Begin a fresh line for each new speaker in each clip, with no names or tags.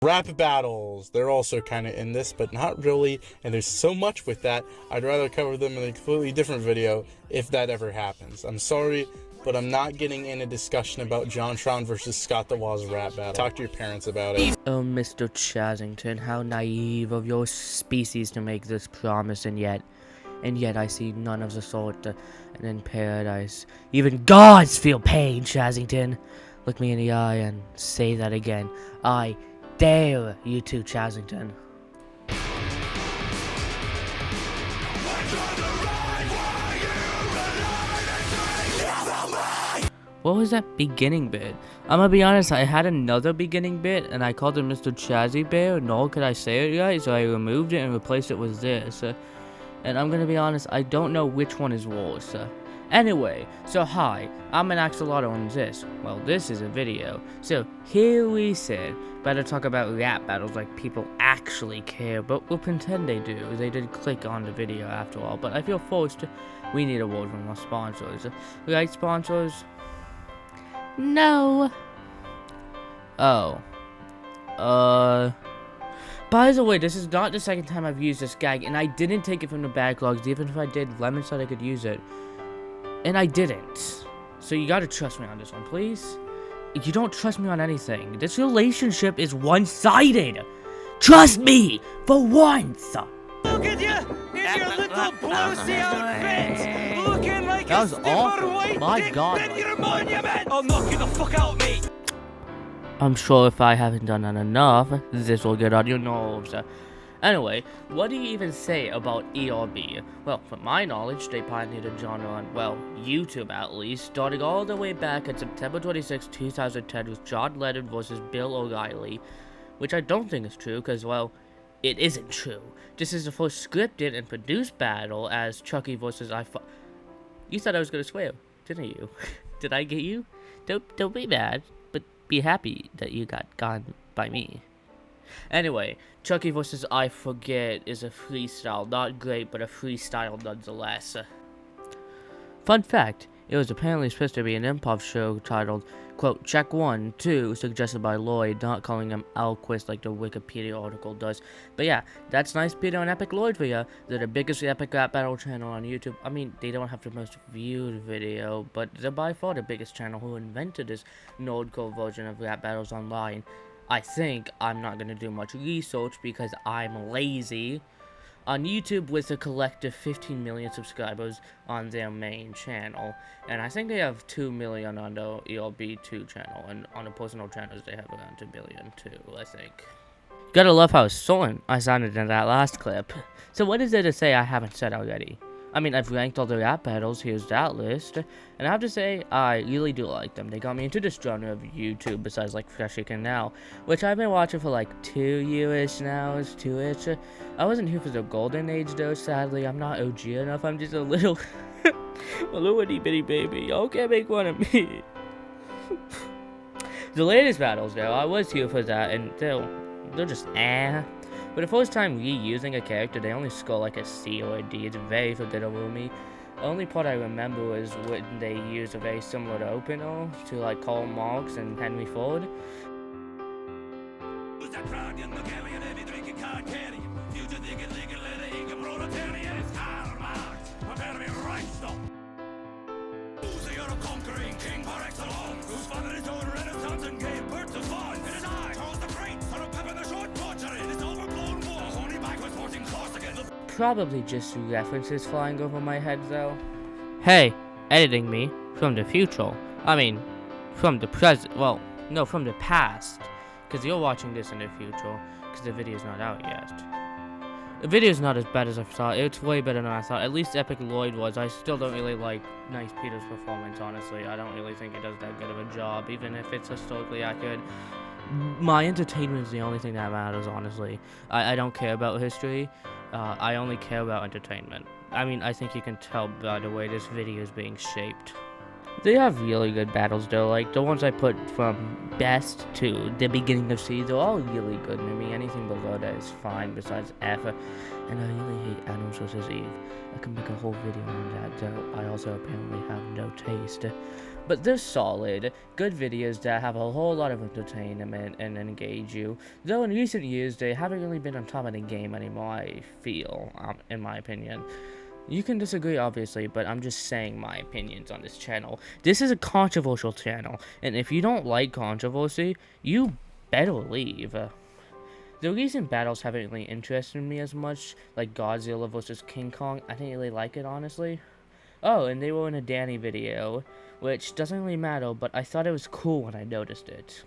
Rap battles, they're also kind of in this, but not really, and there's so much with that, I'd rather cover them in a completely different video if that ever happens. I'm sorry, but I'm not getting in a discussion about JonTron versus Scott the Waz rap battle. Talk to your parents about it.
Oh, Mr. Chazzington, how naive of your species to make this promise, and yet I see none of the sort, and in paradise, even gods feel pain, Chazzington. Look me in the eye and say that again. I dare you to, Chazzington. What was that beginning bit? I'm gonna be honest, I had another beginning bit, and I called it Mr. Chazzy Bear, nor could I say it right, so I removed it and replaced it with this. And I'm gonna be honest, I don't know which one is worse. Anyway, so hi, I'm an axolotl on this. Well, this is a video. So, here we sit. Better talk about rap battles like people actually care, but we'll pretend they do. They did click on the video after all, but I feel forced. We need a word from our sponsors. Right, sponsors? No. Oh. By the way, this is not the second time I've used this gag, and I didn't take it from the backlogs. Even if I did, Lemon said I could use it. And I didn't. So you gotta trust me on this one, please. You don't trust me on anything. This relationship is one-sided. Trust me, for once.
Look at you in your little bluesy outfit, looking like
That
a
was
stiffer
awful.
white
My
dick
God.
than your monument. I'll knock you the fuck out, mate.
I'm sure if I haven't done that enough, this will get on your nerves. Anyway, what do you even say about ERB? Well, from my knowledge, they pioneered a genre on, well, YouTube at least, starting all the way back at September 26, 2010 with John Lennon versus Bill O'Reilly, which I don't think is true, because, well, it isn't true. This is the first scripted and produced battle as Chucky versus You thought I was gonna swear, didn't you? Did I get you? Don't be mad, but be happy that you got gone by me. Anyway, Chucky vs. I Forget is a freestyle. Not great, but a freestyle nonetheless. Fun fact, it was apparently supposed to be an improv show titled, quote, Check 1, 2, suggested by Lloyd, not calling him Alquist like the Wikipedia article does. But yeah, that's Nice Peter and Epic Lloyd for ya. They're the biggest epic rap battle channel on YouTube. I mean, they don't have the most viewed video, but they're by far the biggest channel who invented this nerdcore version of rap battles online. I think I'm not going to do much research because I'm lazy. On YouTube with a collective 15 million subscribers on their main channel. And I think they have 2 million on the ERB2 channel. And on the personal channels they have around 2 billion too, I think. Gotta love how certain I sounded in that last clip. So what is there to say I haven't said already? I mean, I've ranked all the rap battles, here's that list, and I have to say, I really do like them. They got me into this genre of YouTube, besides, like, Fresh Chicken Now, which I've been watching for, like, 2 years now, it's 2-ish. I wasn't here for the golden age, though, sadly. I'm not OG enough, I'm just a little, a little itty-bitty baby. Y'all can't make fun of me. The latest battles, though, I was here for that, and they're just For the first time reusing a character, they only score like a C or a D. It's very forgettable to me. The only part I remember was when they used a very similar opener to like Karl Marx and Henry Ford. Probably just references flying over my head though. Hey, editing me from the future. I mean, from the present. Well, no, from the past. Because you're watching this in the future. Because the video's not out yet. The video's not as bad as I thought. It's way better than I thought. At least Epic Lloyd was. I still don't really like Nice Peter's performance, honestly. I don't really think he does that good of a job, even if it's historically accurate. My entertainment is the only thing that matters, honestly. I don't care about history. I only care about entertainment. I mean, I think you can tell by the way this video is being shaped. They have really good battles, though. Like, the ones I put from best to the beginning of C, they're all really good to me. Anything below that is fine, besides F. And I really hate Adam vs. Eve. I could make a whole video on that, though I also apparently have no taste. but they're solid, good videos that have a whole lot of entertainment and engage you. Though in recent years, they haven't really been on top of the game anymore, I feel, in my opinion. You can disagree, obviously, but I'm just saying my opinions on this channel. This is a controversial channel, and if you don't like controversy, you better leave. The recent battles haven't really interested me as much, like Godzilla vs. King Kong. I didn't really like it, honestly. Oh, and they were in a Danny video, which doesn't really matter, but I thought it was cool when I noticed it.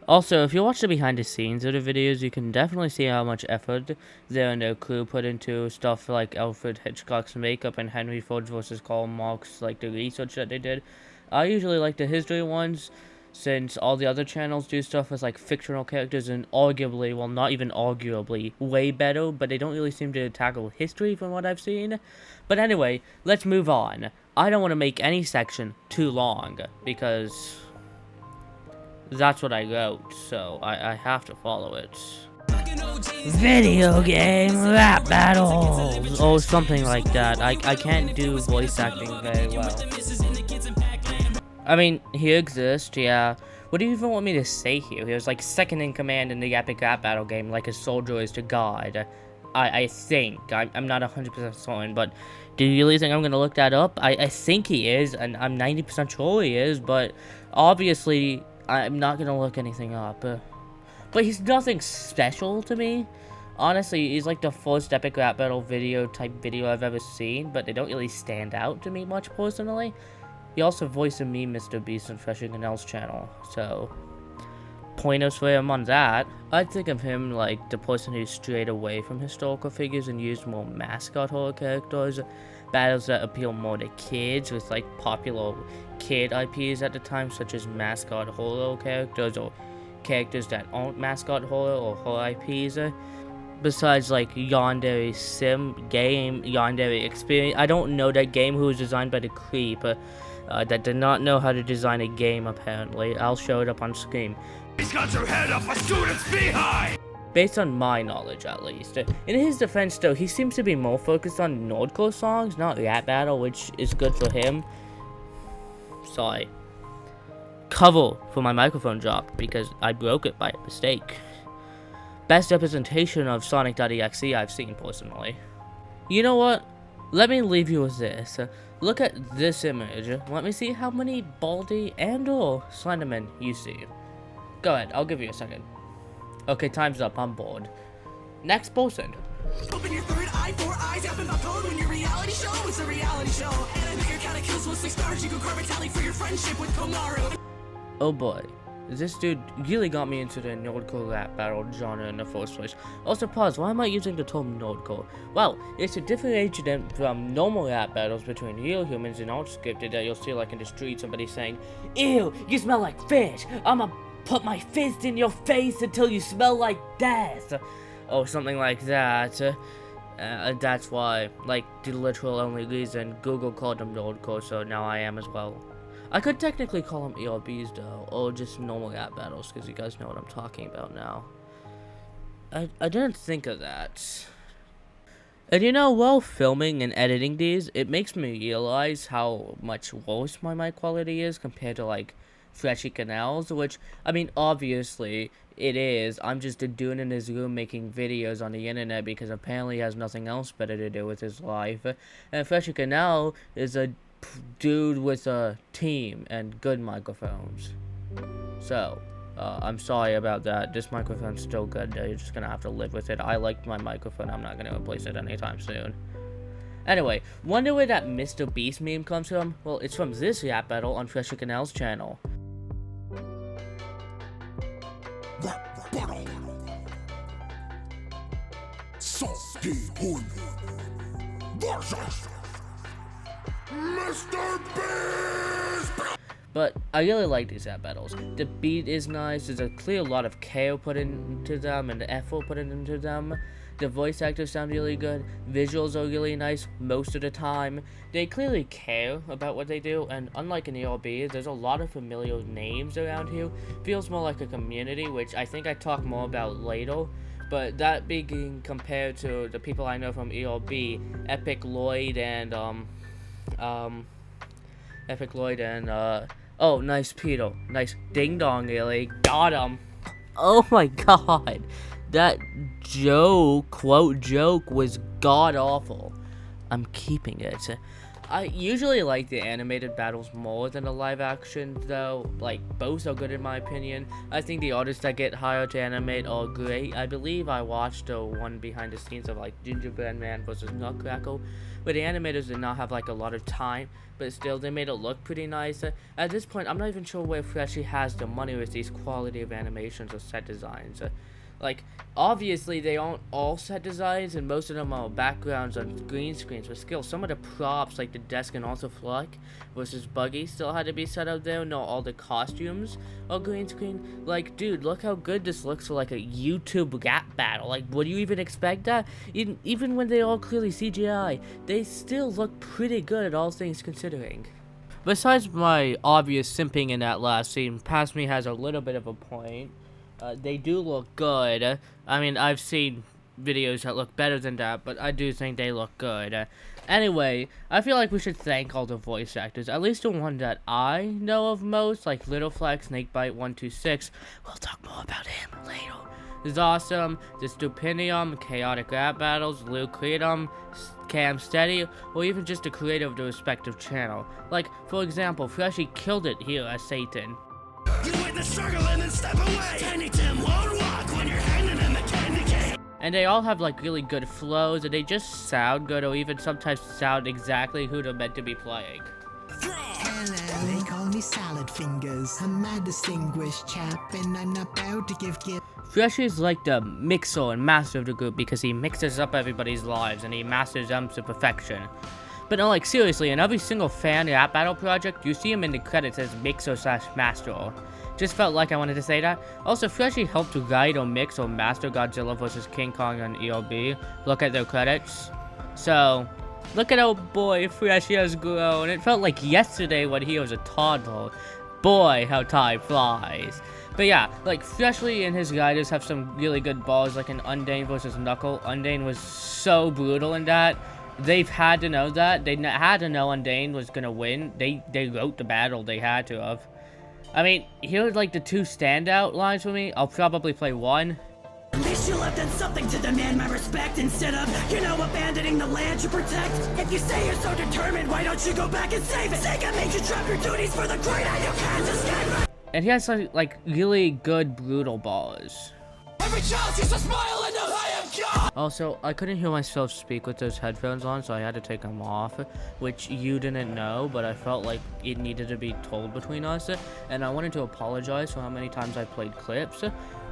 Also, if you watch the behind the scenes of the videos, you can definitely see how much effort their and their crew put into stuff like Alfred Hitchcock's makeup and Henry Ford vs. Karl Marx, like the research that they did. I usually like the history ones, since all the other channels do stuff with like fictional characters and arguably, well not even arguably, way better, but they don't really seem to tackle history from what I've seen. But anyway, let's move on. I don't want to make any section too long, because that's what I wrote, so I have to follow it. Video game rap battles, or something like that. I can't do voice acting very well. I mean, he exists, yeah. What do you even want me to say here? He was like second in command in the epic rap battle game, like a soldier is to God. I think. I'm not 100% certain, but do you really think I'm gonna look that up? I think he is, and I'm 90% sure he is, but obviously I'm not gonna look anything up. But he's nothing special to me. Honestly, he's like the first epic rap battle type video I've ever seen, but they don't really stand out to me much personally. He also voiced a meme Mr. Beast on Fresh Nell's channel, so pointers for him on that. I'd think of him like the person who strayed away from historical figures and used more mascot horror characters, battles that appeal more to kids with like popular kid IPs at the time, such as mascot horror characters or characters that aren't mascot horror or horror IPs. Besides like Yandere Sim game, Yandere Experience. I don't know that game, who was designed by the creep that did not know how to design a game apparently. I'll show it up on screen.
He's got your head up a student's behind!
Based on my knowledge, at least. In his defense, though, he seems to be more focused on Nordcore songs, not rap battle, which is good for him. Sorry. Cover for my microphone dropped because I broke it by mistake. Best representation of Sonic.exe I've seen personally. You know what? Let me leave you with this. Look at this image. Let me see how many Baldi and or Slenderman you see. Go ahead, I'll give you a second. Okay, time's up, I'm bored. Next person.
Open your third eye, 4 eyes, up in my code when your reality show is a reality show. And I think your kind of kills with 6 stars. You go carve a tally for your friendship with Komaru.
Oh boy. This dude really got me into the Nordcore rap battle genre in the first place. Also, pause, why am I using the term Nordcore? Well, it's to differentiate them from normal rap battles between real humans and unscripted that you'll see like in the street, somebody saying, "Ew, you smell like fish, I'ma put my fist in your face until you smell like death," or something like that. That's why, like, the literal only reason Google called them Nordcore, so now I am as well. I could technically call them ERBs though, or just normal rap battles, because you guys know what I'm talking about now. I didn't think of that. And you know, while filming and editing these, it makes me realize how much worse my mic quality is compared to like Freshy Canals, which, I mean, obviously it is. I'm just a dude in his room making videos on the internet because apparently he has nothing else better to do with his life. And Freshy Canal is a dude with a team and good microphones. So, I'm sorry about that. This microphone's still good though. You're just gonna have to live with it. I like my microphone. I'm not gonna replace it anytime soon. Anyway, wonder where that Mr. Beast meme comes from? Well, it's from this rap battle on Fresher Canal's channel.
Rap battle. Salty Hood versus Mr. Beast.
But I really like these rap battles. The beat is nice, there's a clear lot of care put into them and effort put into them. The voice actors sound really good, visuals are really nice most of the time. They clearly care about what they do, and unlike in ERB, there's a lot of familiar names around here. Feels more like a community, which I think I talk more about later. But that being compared to the people I know from ERB, Epic Lloyd and Epic Lloyd, and oh, nice Pedo. Nice ding dong, really. Got him. Oh my god. That quote joke was god awful. I'm keeping it. I usually like the animated battles more than the live action, though. Like, both are good in my opinion. I think the artists that get hired to animate are great. I believe I watched the one behind the scenes of like Gingerbread Man versus Nutcracker, where the animators did not have like a lot of time, but still they made it look pretty nice. At this point, I'm not even sure where Freshie has the money with these quality of animations or set designs. Like, obviously, they aren't all set designs, and most of them are backgrounds on green screens, but still, some of the props, like the desk and also Fluck versus Buggy, still had to be set up there. No, all the costumes are green screen. Like, dude, look how good this looks for, like, a YouTube rap battle. Like, would you even expect that? Even when they all clearly CGI, they still look pretty good, all things considering. Besides my obvious simping in that last scene, Past Me has a little bit of a point. They do look good. I mean, I've seen videos that look better than that, but I do think they look good. Anyway, I feel like we should thank all the voice actors, at least the one that I know of most, like Little Flex, Snakebite126. We'll talk more about him later. Zawesome, The Stupendium, Chaotic Rap Battles, Lil Creedum, Cam Steady, or even just the creator of the respective channel. Like, for example, Freshie killed it here as Satan.
You witness struggle and then step away. Tiny Tim won't walk when you're handing him a candy cane.
And they all have like really good flows, and they just sound good, or even sometimes sound exactly who they're meant to be playing.
Hello, they call me Salad Fingers. I'm a distinguished chap, and I'm not about to give gift.
Freshie's like the mixer and master of the group because he mixes up everybody's lives and he masters them to perfection. But no, like, seriously, in every single fan rap battle project, you see him in the credits as mixer/master. Just felt like I wanted to say that. Also, Freshie helped to write or mix or master Godzilla vs. King Kong on ERB. Look at their credits. So, look at how boy Freshie has grown. It felt like yesterday when he was a toddler. Boy, how time flies. But yeah, like, Freshie and his guiders have some really good balls, like in Undane vs. Knuckle. Undane was so brutal in that. They've had to know that. They had to know Undane was gonna win. They wrote the battle. They had to have. I mean, here are like the two standout lines for me. I'll probably play one.
At least you'll have done something to demand my respect instead of, abandoning the land you protect. If you say you're so determined, why don't you go back and save it? Sega made you drop your duties for the greater you can't escape.
And he has like really good brutal bars.
Every child sees a smile and knows I am God.
Also, I couldn't hear myself speak with those headphones on, so I had to take them off, which you didn't know, but I felt like it needed to be told between us, and I wanted to apologize for how many times I played clips.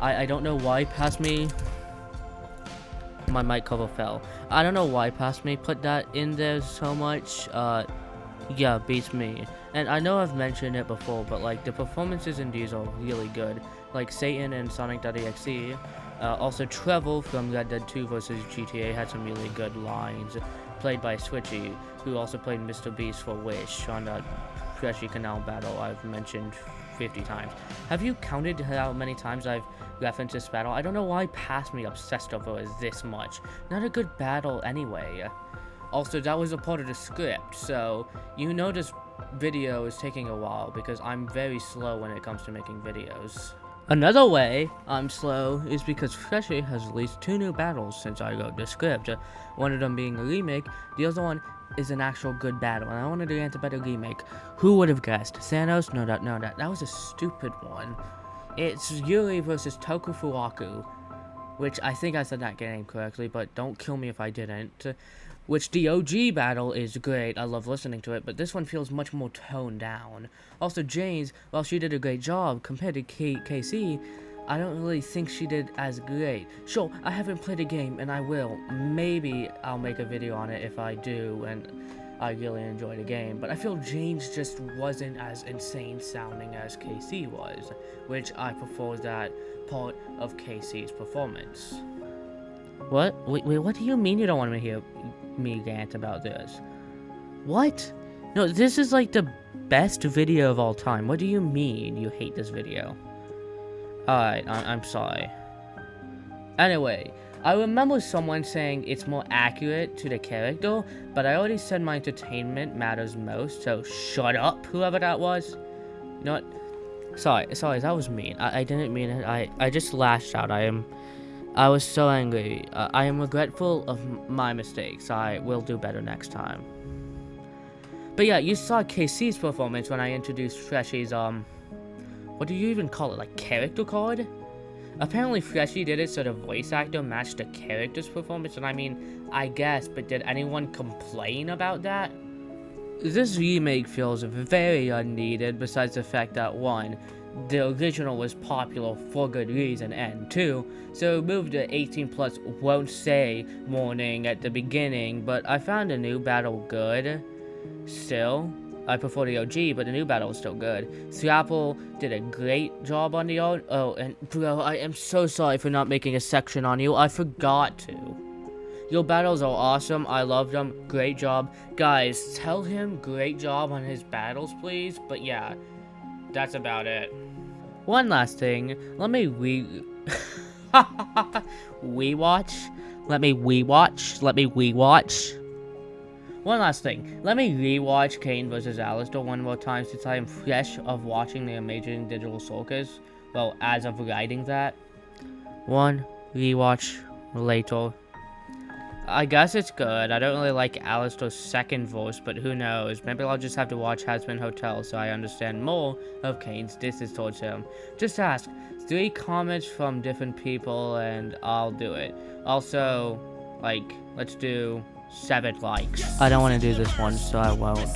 I don't know why Past Me... My mic cover fell. I don't know why Past Me put that in there so much. Yeah, beats me. And I know I've mentioned it before, but like the performances in these are really good. Like Satan and Sonic.exe. Also Trevor from Red Dead 2 vs GTA had some really good lines, played by Switchy, who also played Mr. Beast for Wish on that Freshie Canal battle I've mentioned 50 times. Have you counted how many times I've referenced this battle? I don't know why Past Me obsessed over it this much. Not a good battle anyway. Also, that was a part of the script, so you know this video is taking a while because I'm very slow when it comes to making videos. Another way I'm slow is because Freshie has released 2 new battles since I wrote the script. One of them being a remake, the other one is an actual good battle, and I wanted to answer better remake. Who would have guessed? Thanos? No, that was a stupid one. It's Yuri versus Toku Fuwaku, which I think I said that name correctly, but don't kill me if I didn't. Which the OG battle is great, I love listening to it, but this one feels much more toned down. Also, Jane's, while she did a great job compared to KC, I don't really think she did as great. Sure, I haven't played a game, and I will. Maybe I'll make a video on it if I do, and I really enjoy the game, but I feel Jane's just wasn't as insane sounding as KC was, which I prefer that part of KC's performance. What? Wait, what do you mean you don't want to hear me rant about this? What? No, this is like the best video of all time. What do you mean you hate this video? Alright, I'm sorry. Anyway, I remember someone saying it's more accurate to the character, but I already said my entertainment matters most, so shut up, whoever that was. You know what? Sorry, that was mean. I didn't mean it. I just lashed out. I was so angry. I am regretful of my mistakes. I will do better next time. But yeah, you saw KC's performance when I introduced Freshy's, what do you even call it, like, character card? Apparently Freshy did it so the voice actor matched the character's performance, and I mean, I guess, but did anyone complain about that? This remake feels very unneeded, besides the fact that 1, the original was popular for good reason, and 2, so remove the 18 plus won't say warning at the beginning, but I found the new battle good. Still, I prefer the OG, but the new battle was still good. Scrapple did a great job on the old. Oh, and bro, I am so sorry for not making a section on you. I forgot to. Your battles are awesome. I love them. Great job. Guys, tell him great job on his battles, please. But yeah, that's about it. One last thing. Let me One last thing, let me rewatch Kane vs. Alistair one more time since I am fresh of watching the Amazing Digital Circus. Well, as of writing that. One rewatch later. I guess it's good. I don't really like Alistair's second voice, but who knows. Maybe I'll just have to watch Hazbin Hotel so I understand more of Kane's disses towards him. Just ask 3 comments from different people and I'll do it. Also, like, let's do 7 likes. I don't want to do this one, so I won't.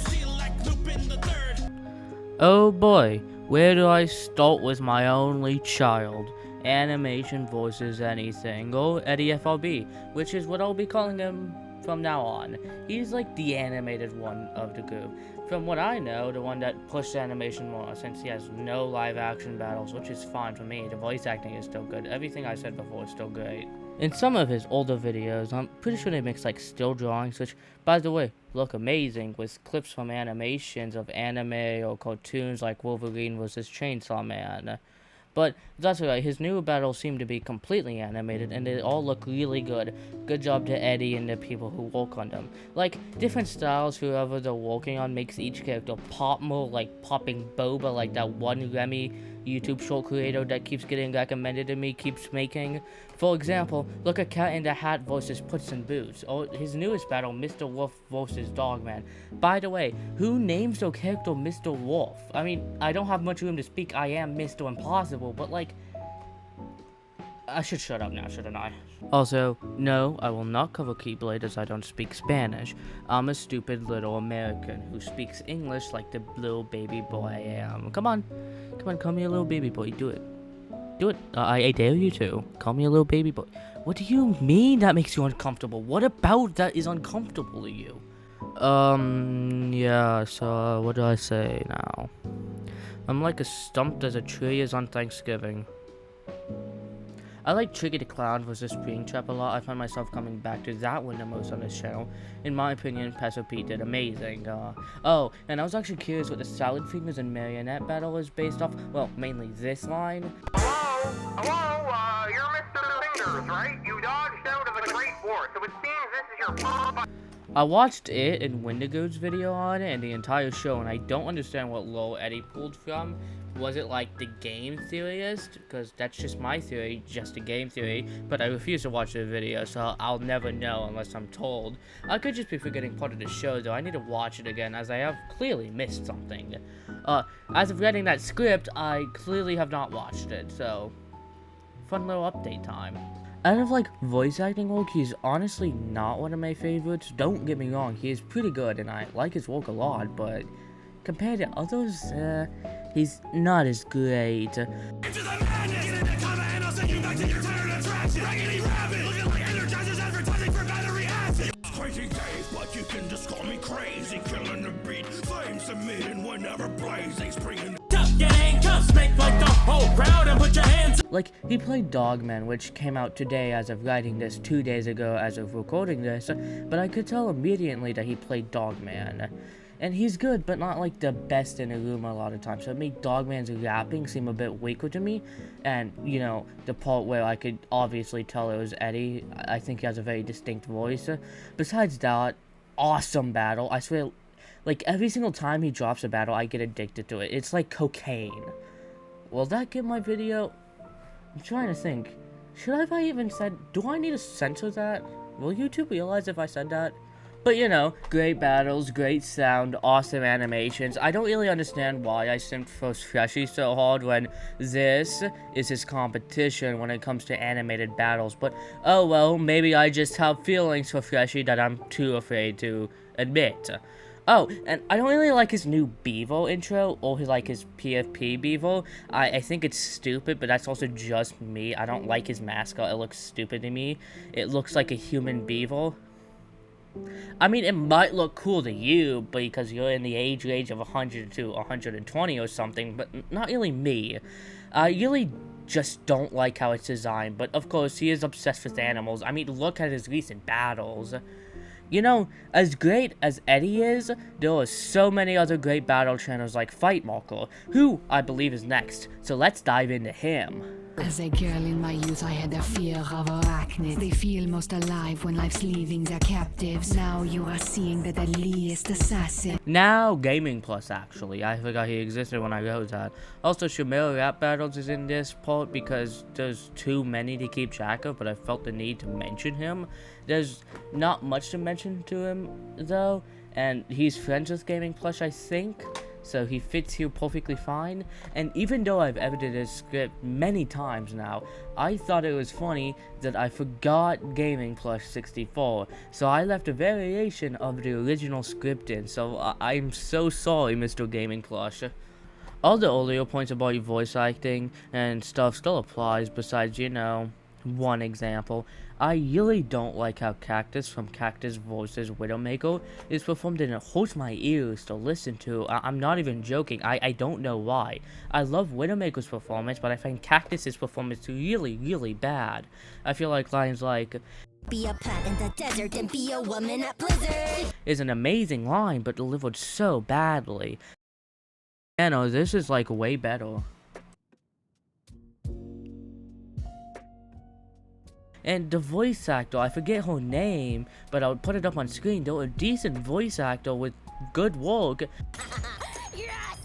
Oh boy, where do I start with my only child? Animation voices anything, or Eddie FRB, which is what I'll be calling him from now on. He's like the animated one of the group. From what I know, the one that pushed animation more, since he has no live action battles, which is fine for me. The voice acting is still good. Everything I said before is still great. In some of his older videos, I'm pretty sure they mix like still drawings, which, by the way, look amazing, with clips from animations of anime or cartoons like Wolverine vs. Chainsaw Man. But that's alright, his newer battles seem to be completely animated, and they all look really good. Good job to Eddie and the people who work on them. Like, different styles whoever they're working on makes each character pop more, like popping boba, like that one Remy YouTube short creator that keeps getting recommended to me keeps making. For example, look at Cat in the Hat versus Puss in Boots, or his newest battle, Mr. Wolf versus Dogman. By the way, who names their character Mr. Wolf? I mean, I don't have much room to speak, I am Mr. Impossible, but like, I should shut up now, shouldn't I? Also, no, I will not cover Keyblade as I don't speak Spanish. I'm a stupid little American who speaks English like the little baby boy I am. Come on, call me a little baby boy, do it. Do it, I dare you to. Call me a little baby boy. What do you mean that makes you uncomfortable? What about that is uncomfortable to you? Yeah, so what do I say now? I'm like as stumped as a tree is on Thanksgiving. I like Tricky the Clown vs. Springtrap a lot. I find myself coming back to that one the most on this channel. In my opinion, Peso Pete did amazing. Oh, and I was actually curious what the Salad Fingers and Marionette battle was based off. Well, mainly this line.
Hello, you're Mr. Fingers, right? You dodged out of the Great War, so it seems this is your...
I watched it and Wendigo's video on it and the entire show, and I don't understand what lore Eddie pulled from. Was it like the game theorist? Because that's just my theory, just a game theory, but I refuse to watch the video, so I'll never know unless I'm told. I could just be forgetting part of the show, though. I need to watch it again, as I have clearly missed something. As of reading that script, I clearly have not watched it, so fun little update time. Out of like voice acting work, he's honestly not one of my favorites. Don't get me wrong, he is pretty good and I like his work a lot, but compared to others, he's not as great.
But you can just call me crazy, killing the beat, flames submitting whenever blazing, springing.
Like, he played Dogman, which came out today as of writing this, 2 days ago as of recording this, but I could tell immediately that he played Dogman. And he's good, but not like the best in the room a lot of times. So it made Dogman's rapping seem a bit weaker to me. And, you know, the part where I could obviously tell it was Eddie, I think he has a very distinct voice. Besides that, awesome battle. I swear, like, every single time he drops a battle, I get addicted to it. It's like cocaine. Will that get my video? I'm trying to think. Should I have even said... Do I need to censor that? Will YouTube realize if I said that? But, you know, great battles, great sound, awesome animations. I don't really understand why I simped for Freshy so hard when this is his competition when it comes to animated battles. But, oh well, maybe I just have feelings for Freshy that I'm too afraid to admit. Oh, and I don't really like his new Bevo intro, or his PFP Bevo. I think it's stupid, but that's also just me. I don't like his mascot. It looks stupid to me. It looks like a human Bevo. I mean, it might look cool to you because you're in the age range of 100 to 120 or something, but not really me. I really just don't like how it's designed, but of course, he is obsessed with animals. I mean, look at his recent battles. You know, as great as Eddie is, there are so many other great battle channels like Fightmarker, who I believe is next, so let's dive into him.
As a girl in my youth, I had a fear of arachnids. They feel most alive when life's leaving their captives. Now you are seeing the deadliest assassin.
Now, Gaming Plus, actually. I forgot he existed when I wrote that. Also, Shamil Rap Battles is in this part because there's too many to keep track of, but I felt the need to mention him. There's not much to mention to him, though, and he's friends with Gaming Plus, I think. So he fits here perfectly fine, and even though I've edited his script many times now, I thought it was funny that I forgot Gaming Plus 64, so I left a variation of the original script in, so I'm so sorry, Mr. Gaming Plus. All the earlier points about your voice acting and stuff still applies, besides, you know, one example. I really don't like how Cactus from Cactus Voices Widowmaker is performed, and it hurts my ears to listen to. I'm not even joking. I don't know why. I love Widowmaker's performance, but I find Cactus's performance really, really bad. I feel like lines like,
"Be a plant in the desert and be a woman at Blizzard"
is an amazing line, but delivered so badly. You know, this is like way better. And the voice actor, I forget her name, but I'll put it up on screen. They're a decent voice actor with good work.
Yes!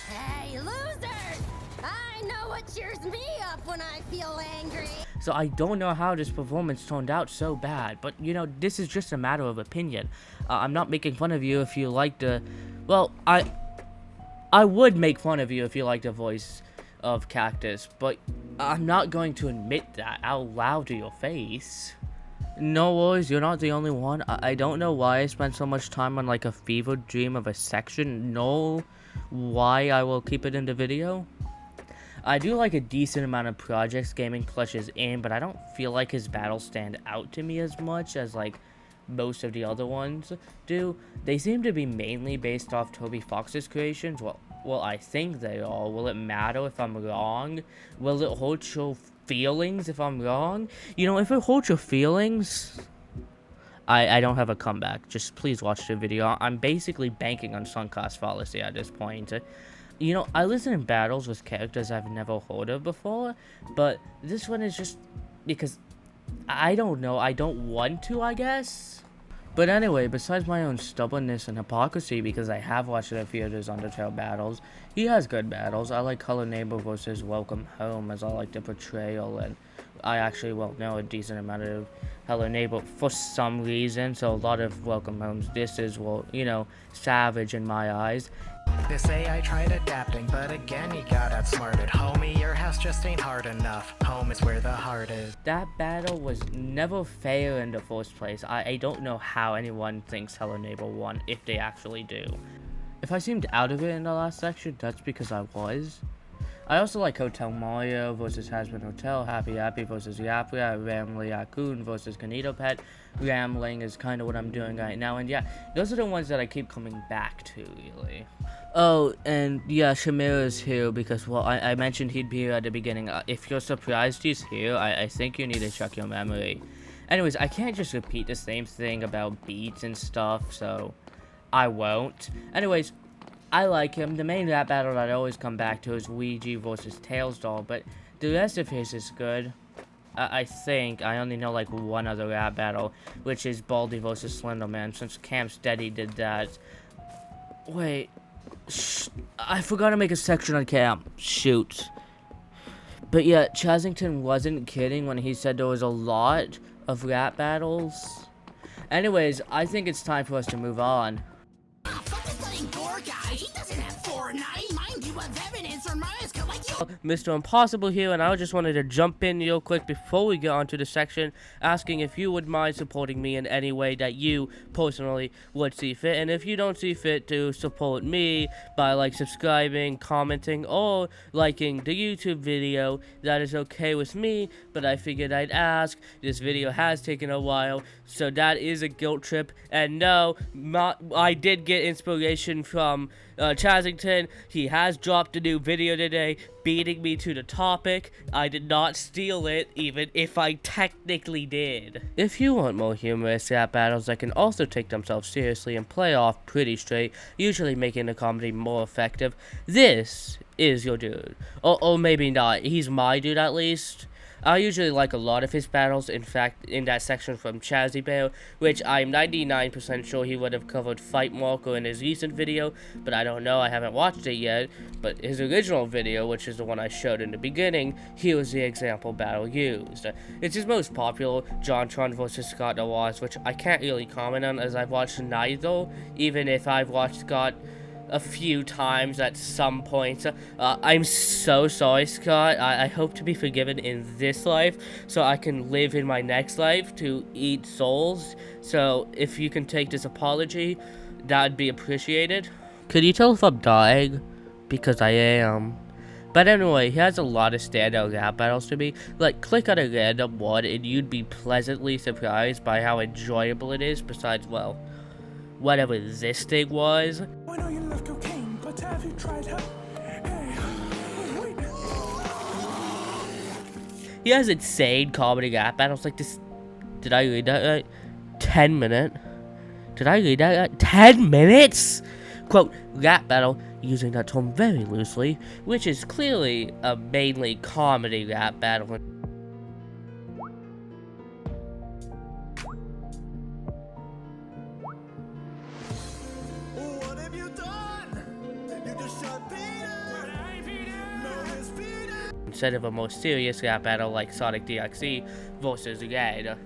Hey, losers! I know what cheers me up when I feel angry.
So I don't know how this performance turned out so bad, but you know, this is just a matter of opinion. I'm not making fun of you if you like the... Well, I would make fun of you if you like the voice of Cactus, but I'm not going to admit that out loud to your face. No worries, you're not the only one. I don't know why I spent so much time on like a fever dream of a section, nor why I will keep it in the video. I do like a decent amount of projects Gaming Clutch is in, but I don't feel like his battles stand out to me as much as like most of the other ones do. They seem to be mainly based off Toby Fox's creations. Well, I think they are. Will it matter if I'm wrong? Will it hurt your feelings if I'm wrong? You know, if it hurts your feelings, I don't have a comeback. Just please watch the video. I'm basically banking on sunk cost fallacy at this point. You know, I listen to battles with characters I've never heard of before, but this one is just because I don't know. I don't want to, I guess. But anyway, besides my own stubbornness and hypocrisy, because I have watched a few of his Undertale battles, he has good battles. I like Color Neighbor versus Welcome Home, as I like the portrayal, and I actually, well, know a decent amount of Hello Neighbor for some reason, so a lot of Welcome Home's disses will, you know, savage in my eyes.
They say I tried adapting, but again you got outsmarted. Homie, your house just ain't hard enough. Home is where the heart is.
That battle was never fair in the first place. I don't know how anyone thinks Hello Neighbor won, if they actually do. If I seemed out of it in the last section, that's because I was. I also like Hotel Mario versus Hasbin Hotel, Happy Happy versus Yapria, Ramly Raccoon versus Kanito Pet. Rambling is kind of what I'm doing right now, and yeah, those are the ones that I keep coming back to, really. Oh, and yeah, Shamir is here because, well, I mentioned he'd be here at the beginning. If you're surprised he's here, I think you need to check your memory. Anyways, I can't just repeat the same thing about beats and stuff, so I won't. Anyways, I like him. The main rap battle that I always come back to is Ouija versus Tails Doll, but the rest of his is good. I think. I only know like one other rap battle, which is Baldi versus Slenderman, since Cam Steady did that. Wait. I forgot to make a section on Cam. Shoot. But yeah, Chazzington wasn't kidding when he said there was a lot of rap battles. Anyways, I think it's time for us to move on. Mr. Impossible here, and I just wanted to jump in real quick before we get onto the section, asking if you would mind supporting me in any way that you personally would see fit, and if you don't see fit to support me by like subscribing, commenting, or liking the YouTube video, that is okay with me, but I figured I'd ask. This video has taken a while, so that is a guilt trip, and no, I did get inspiration from Chazzington. He has dropped a new video today, beating me to the topic. I did not steal it, even if I technically did. If you want more humorous rap battles that can also take themselves seriously and play off pretty straight, usually making the comedy more effective, this is your dude. Or maybe not. He's my dude at least. I usually like a lot of his battles. In fact, in that section from Chazzy Bear, which I'm 99% sure he would have covered Fight Marker in his recent video, but I don't know, I haven't watched it yet. But his original video, which is the one I showed in the beginning, here was the example battle used. It's his most popular, JonTron vs. Scott Noir's, which I can't really comment on as I've watched neither, even if I've watched Scott a few times at some point. I'm so sorry, Scott. I hope to be forgiven in this life so I can live in my next life to eat souls. So if you can take this apology, that'd be appreciated. Could you tell if I'm dying? Because I am. But anyway, he has a lot of standout rap battles to me. Like, click on a random one and you'd be pleasantly surprised by how enjoyable it is, besides, well, whatever this thing was.
I know you love cocaine, but have you tried her? Hey, wait.
He has insane comedy rap battles like this. Did I read that right? 10 minute. Did I read that right? 10 minutes? Quote, rap battle, using that term very loosely, which is clearly a mainly comedy rap battle. Instead of a more serious rap battle like Sonic DXC versus Red.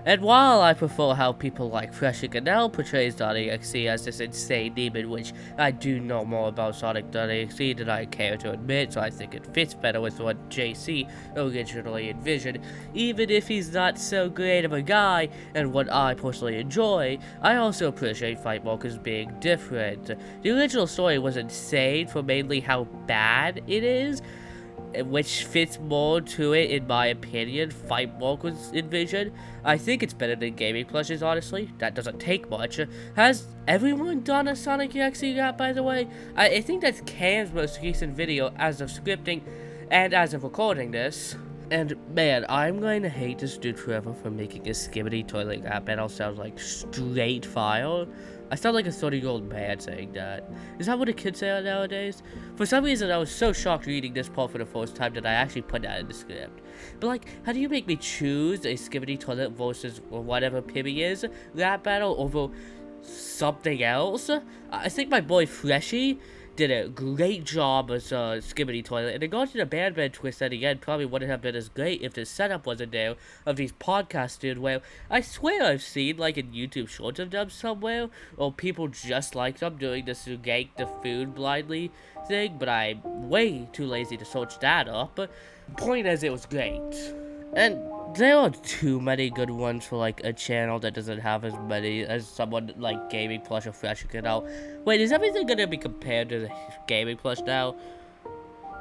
And while I prefer how people like Fresh&Canal portrays .exe as this insane demon, which I do know more about Sonic.exe than I care to admit, so I think it fits better with what JC originally envisioned, even if he's not so great of a guy, and what I personally enjoy, I also appreciate Fight Marker's being different. The original story was insane for mainly how bad it is, which fits more to it in my opinion. Fight Marker's envision. I think it's better than gaming plushes, honestly. That doesn't take much. Has everyone done a Sonic EXE rap, by the way? I think that's Cam's most recent video as of scripting and as of recording this. And man, I'm going to hate this dude forever for making a Skibbity Toilet rap battle sound like straight fire. I sound like a 30-year-old man saying that. Is that what the kids say nowadays? For some reason, I was so shocked reading this part for the first time that I actually put that in the script. But like, how do you make me choose a Skibbity Toilet versus whatever Pibby is rap battle over something else? I think my boy Freshy did a great job as a Skibbity Toilet, and regarding to the band twist at the end, probably wouldn't have been as great if the setup wasn't there of these podcasts, dude. Well, I swear I've seen like in YouTube shorts of them somewhere, or people just like them doing this to gank the food blindly thing, but I'm way too lazy to search that up. Point is, it was great. And there are too many good ones for like a channel that doesn't have as many as someone like Gaming Plush or Fresh&Canal. Wait, is everything gonna be compared to the Gaming Plush now?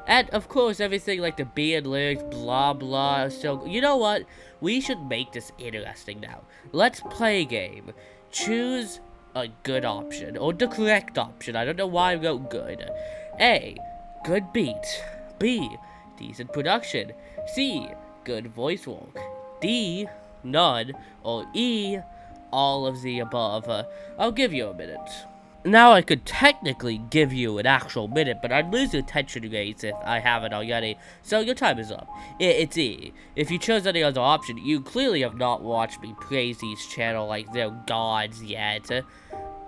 And of course, everything like the B and lyrics, blah blah. So you know what? We should make this interesting now. Let's play a game. Choose a good option or the correct option. I don't know why I wrote good. A, good beat. B, decent production. C, good voice work. D, none. Or E, all of the above. I'll give you a minute. Now I could technically give you an actual minute, but I'd lose attention rates if I haven't already, so your time is up. It's E. If you chose any other option, you clearly have not watched me praise each channel like they're gods yet.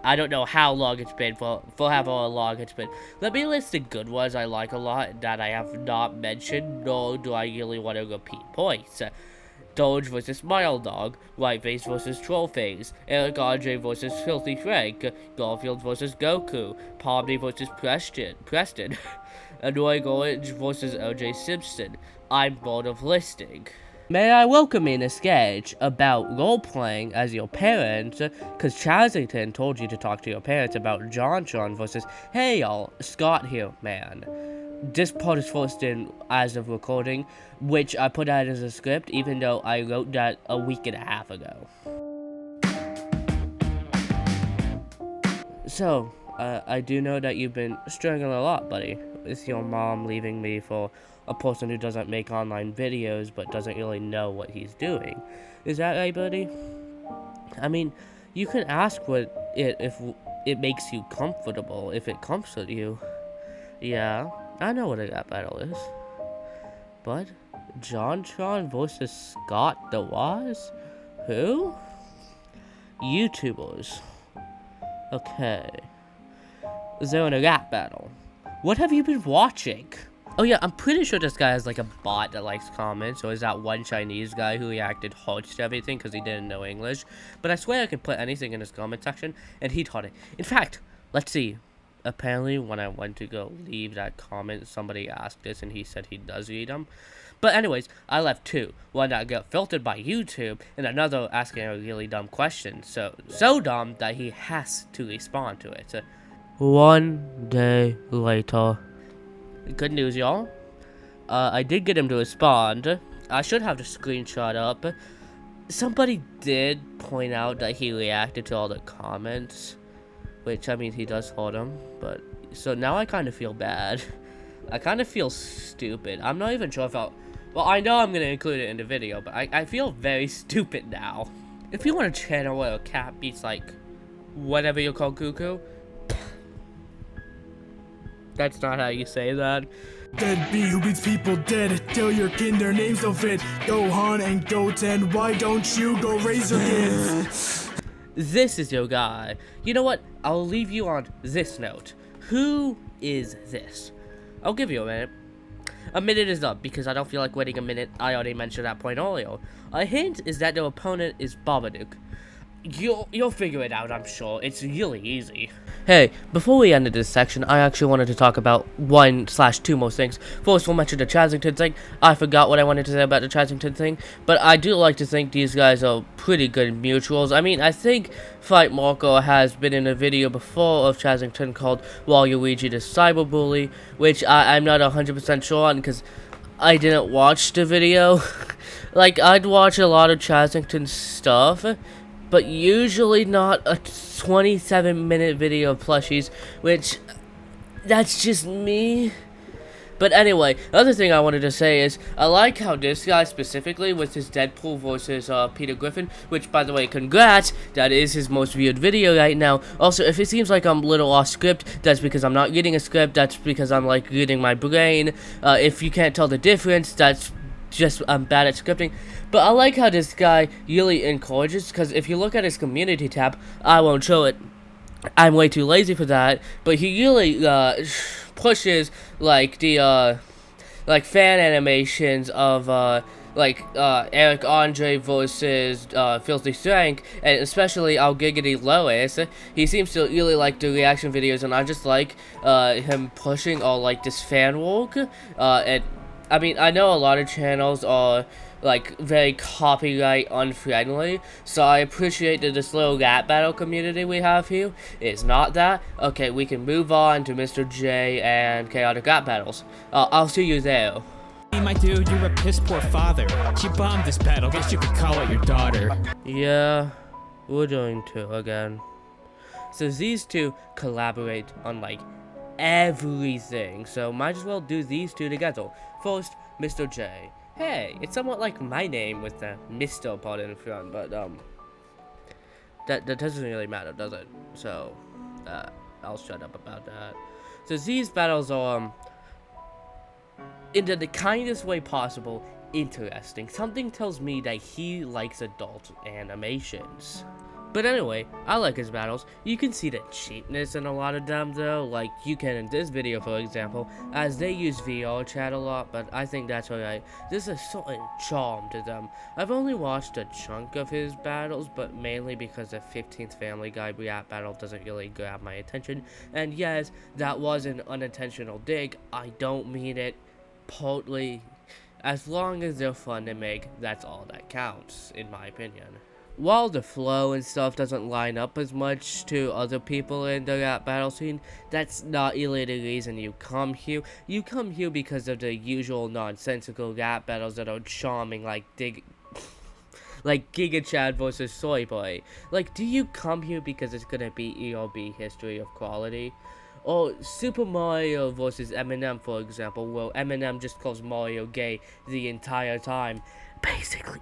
I don't know how long it's been, for however long it's been. Let me list the good ones I like a lot that I have not mentioned, nor do I really want to repeat points. Doge vs. Mild Dog, Whiteface vs. Trollface, Eric Andre vs. Filthy Frank, Garfield vs. Goku, Pomni vs. Preston, Annoying Orange vs. OJ Simpson. I'm bored of listing. May I welcome in a sketch about role-playing as your parents, cause Chazzington told you to talk to your parents about John versus Hey y'all, Scott here, man. This part is first in as of recording, which I put out as a script, even though I wrote that a week and a half ago. So, I do know that you've been struggling a lot, buddy, with your mom leaving me for a person who doesn't make online videos, but doesn't really know what he's doing. Is that right, buddy? I mean, you can ask if it makes you comfortable, if it comforts you. Yeah. I know what a rap battle is. But JonTron versus Scott the Waz? Who? YouTubers. Okay. They're in a rap battle. What have you been watching? Oh yeah, I'm pretty sure this guy has like a bot that likes comments, or is that one Chinese guy who reacted harsh to everything because he didn't know English. But I swear I could put anything in his comment section and he taught it. In fact, let's see. Apparently, when I went to go leave that comment, somebody asked this, and he said he does read them. But anyways, I left two. One that got filtered by YouTube, and another asking a really dumb question. So dumb that he has to respond to it. One day later. Good news, y'all. I did get him to respond. I should have the screenshot up. Somebody did point out that he reacted to all the comments. Which, I mean, he does hold him, but... So now I kind of feel bad. I kind of feel stupid. I'm not even sure if I'll... Well, I know I'm going to include it in the video, but I feel very stupid now. If you want a channel where a cat beats, like, whatever you call cuckoo... That's not how you say that.
Deadbeat who beats people dead. Tell your kin their names don't fit. Gohan and Goten, why don't you go raise your kids?
This is your guy. You know what? I'll leave you on this note. Who is this? I'll give you a minute. A minute is up because I don't feel like waiting a minute. I already mentioned that point earlier. A hint is that their opponent is Babadook. You'll figure it out, I'm sure. It's really easy. Hey, before we ended this section, I actually wanted to talk about 1/2 more things. First, we'll mention the Chazzington thing. I forgot what I wanted to say about the Chazzington thing, but I do like to think these guys are pretty good mutuals. I mean, I think Fight Marco has been in a video before of Chazzington called Waluigi the Cyberbully, which I'm not 100% sure on because I didn't watch the video. Like, I'd watch a lot of Chazzington stuff, but usually not a 27-minute video of plushies, which, that's just me. But anyway, the other thing I wanted to say is, I like how this guy specifically, with his Deadpool versus Peter Griffin, which, by the way, congrats, that is his most viewed video right now. Also, if it seems like I'm a little off script, that's because I'm not reading a script, that's because I'm, like, reading my brain. If you can't tell the difference, that's just I'm bad at scripting. But I like how this guy really encourages, because if you look at his community tab, I won't show it, I'm way too lazy for that, but he really pushes like the like fan animations of Eric Andre versus Filthy Frank, and especially Al Giggity Lois. He seems to really like the reaction videos, and I just like him pushing all like this fan work. And I mean, I know a lot of channels are like very copyright unfriendly, so I appreciate that this little rap battle community we have here is not that. Okay, we can move on to Mr. J and chaotic rap battles. I'll see you there.
Hey, my dude, you're a piss poor father. She bombed this battle. Guess you could call it your daughter.
Yeah, we're doing two again. So these two collaborate on like everything, so might as well do these two together. First, Mr. J. Hey, it's somewhat like my name with the Mr. part in front, but that doesn't really matter, does it? So I'll shut up about that. So these battles are in the kindest way possible interesting. Something tells me that he likes adult animations. But anyway, I like his battles. You can see the cheapness in a lot of them though, like you can in this video for example, as they use VR chat a lot, but I think that's alright. There's a certain charm to them. I've only watched a chunk of his battles, but mainly because the 15th Family Guy rap battle doesn't really grab my attention. And yes, that was an unintentional dig. I don't mean it partly. As long as they're fun to make, that's all that counts, in my opinion. While the flow and stuff doesn't line up as much to other people in the rap battle scene, that's not really the reason you come here. You come here because of the usual nonsensical rap battles that are charming, like Giga Chad versus Soy Boy. Like, do you come here because it's gonna be ERB history of quality? Or Super Mario vs. Eminem, for example, where Eminem just calls Mario gay the entire time. Basically,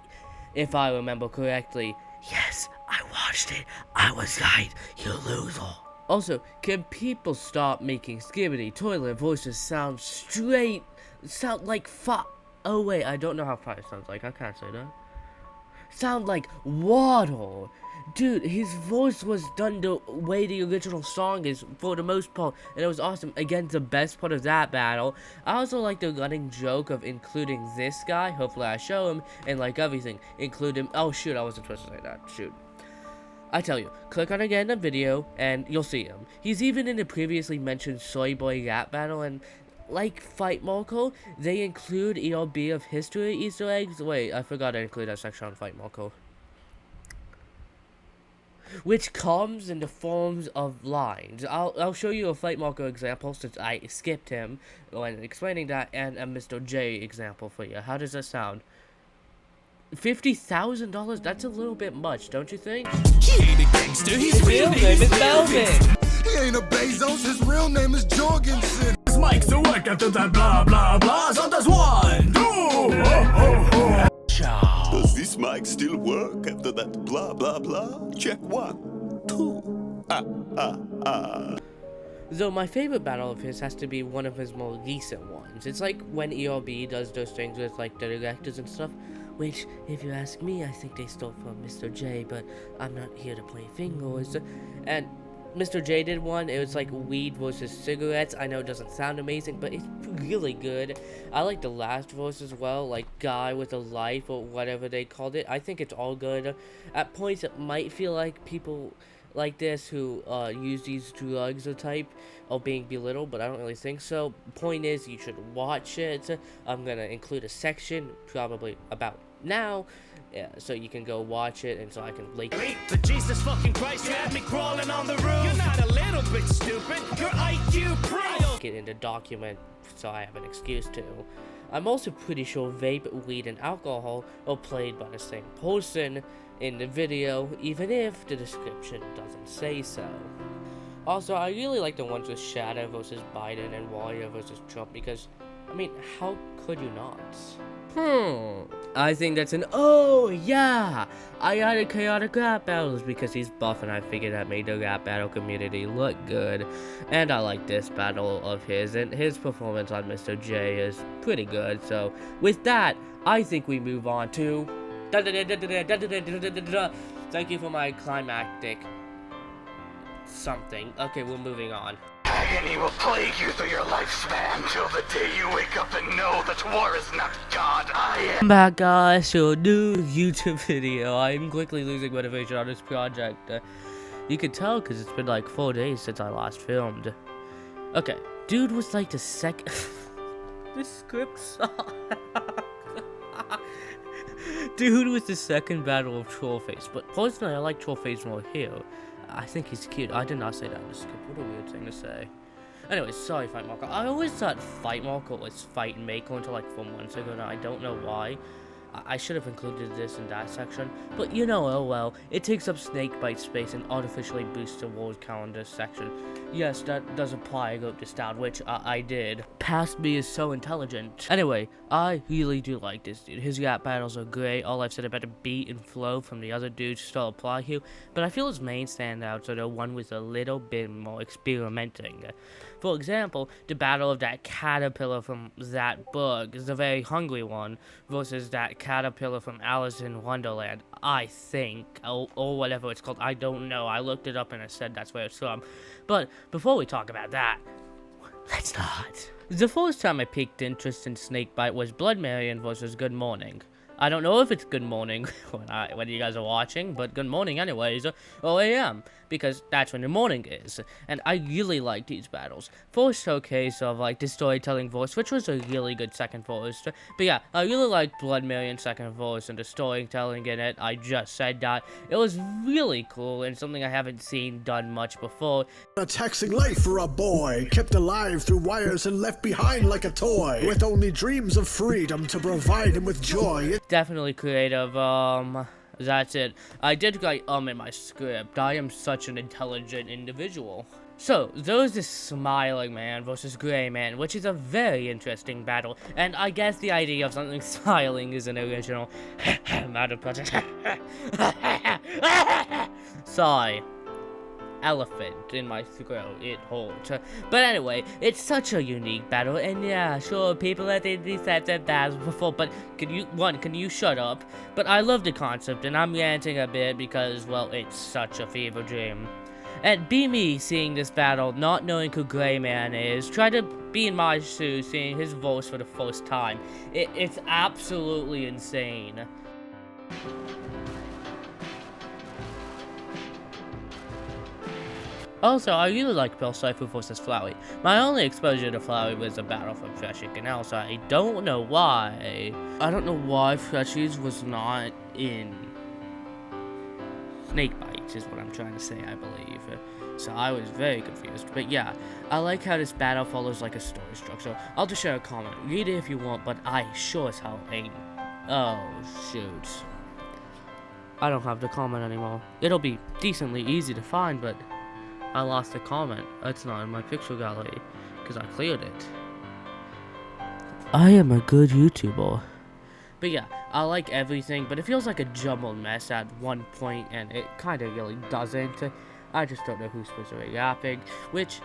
if I remember correctly. Yes, I watched it. I was right, you loser. Also, can people stop making Skibbity Toilet voices sound like oh wait, I don't know how fire sounds like. I can't say that. Sound like water. Dude, his voice was done the way the original song is for the most part, and it was awesome. Again, the best part of that battle. I also like the running joke of including this guy. Hopefully I show him, and like everything, include him. Oh shoot, I wasn't supposed to say that. Shoot. I tell you, click on again the video, and you'll see him. He's even in the previously mentioned Soy Boy rap battle, and like Fight Marco, they include ERB of history Easter eggs. Wait, I forgot to include that section on Fight Marco. Which comes in the forms of lines. I'll show you a Fight Marco example since I skipped him when explaining that, and a Mr. J example for you. How does that sound? $50,000? That's a little bit much, don't you think?
He ain't a gangster, his
real name is Melvin.
He ain't a Bezos, his real name is Jorgensen.
His mic's to work after that blah blah blah. So does 1, 2, oh.
Does this mic still work after that blah blah blah? Check 1, 2.
Though my favorite battle of his has to be one of his more recent ones. It's like when ERB does those things with like the directors and stuff, which, if you ask me, I think they stole from Mr. J, but I'm not here to play fingers. And Mr. J did one. It was like weed versus cigarettes. I know it doesn't sound amazing, but it's really good. I like the last verse as well, like guy with a life or whatever they called it. I think it's all good. At points it might feel like people like this who use these drugs or type are being belittled, but I don't really think so. Point is, you should watch it. I'm gonna include a section probably about now. Yeah, so you can go watch it, and so I can link.
But Jesus fucking Christ, you had me crawling on the roof. You're not a little bit stupid. You're IQ pro.
Get in the document, so I have an excuse to. I'm also pretty sure vape, weed, and alcohol are played by the same person in the video, even if the description doesn't say so. Also, I really like the ones with Shadow versus Biden and Warrior versus Trump because, I mean, how could you not? I think that's an oh yeah! I added chaotic rap battles because he's buff and I figured that made the rap battle community look good. And I like this battle of his, and his performance on Mr. J is pretty good. So with that, I think we move on to thank you for my climactic something. Okay, we're moving on.
Agony will plague you through your lifespan till the day you wake up and know that war is not God, I am.
Welcome back, guys, to a new YouTube video. I'm quickly losing motivation on this project. You can tell because it's been like 4 days since I last filmed. Okay, dude was like the second. This script sucks. Dude was the second battle of Trollface, but personally I like Trollface more here. I think he's cute. I did not say that in the script. What a weird thing to say. Anyway, sorry, Fight Marco. I always thought Fight Marco was Fight Maker until like 4 months ago, and I don't know why. I should have included this in that section, but you know, oh well. It takes up snakebite space and artificially boosts the world calendar section. Yes, that does apply. I wrote this down, which I did. Past me is so intelligent. Anyway, I really do like this dude. His rap battles are great. All I've said about the beat and flow from the other dudes still apply here, but I feel his main standouts are the one with a little bit more experimenting. For example, the battle of that caterpillar from that book is a very hungry one versus that caterpillar from Alice in Wonderland, I think, or whatever it's called. I don't know. I looked it up and it said that's where it's from. But before we talk about that, let's not. The first time I piqued interest in Snakebite was Blood Marion versus Good Morning. I don't know if it's good morning when you guys are watching, but good morning anyways, or AM, because that's when the morning is. And I really like these battles. First showcase of like the storytelling verse, which was a really good second verse. But yeah, I really liked Blood Marion's second verse and the storytelling in it. I just said that. It was really cool and something I haven't seen done much before.
A taxing life for a boy, kept alive through wires and left behind like a toy, with only dreams of freedom to provide him with joy.
Definitely creative. That's it. I did write in my script. I am such an intelligent individual. So, there's this Smiling Man versus Gray Man, which is a very interesting battle, and I guess the idea of something smiling is an original. Sigh. Elephant in my throat, it hurt. But anyway, it's such a unique battle, and yeah, sure, people have these types of battles before, but can you shut up? But I love the concept, and I'm ranting a bit because, well, it's such a fever dream. And be me seeing this battle, not knowing who Gray Man is, try to be in my shoes seeing his voice for the first time. It's absolutely insane. Also, I really like Bill Cypher vs. Flowey. My only exposure to Flowey was the battle for Freshy Canal, so I don't know why. I don't know why Freshy's was not in Snakebites, is what I'm trying to say, I believe. So I was very confused. But yeah, I like how this battle follows like a story structure. I'll just share a comment. Read it if you want, but I sure as hell ain't. Oh, shoot. I don't have the comment anymore. It'll be decently easy to find, but I lost the comment. It's not in my picture gallery, because I cleared it. I am a good YouTuber. But yeah, I like everything, but it feels like a jumbled mess at one point, and it kind of really doesn't. I just don't know who's supposed to be yapping, which...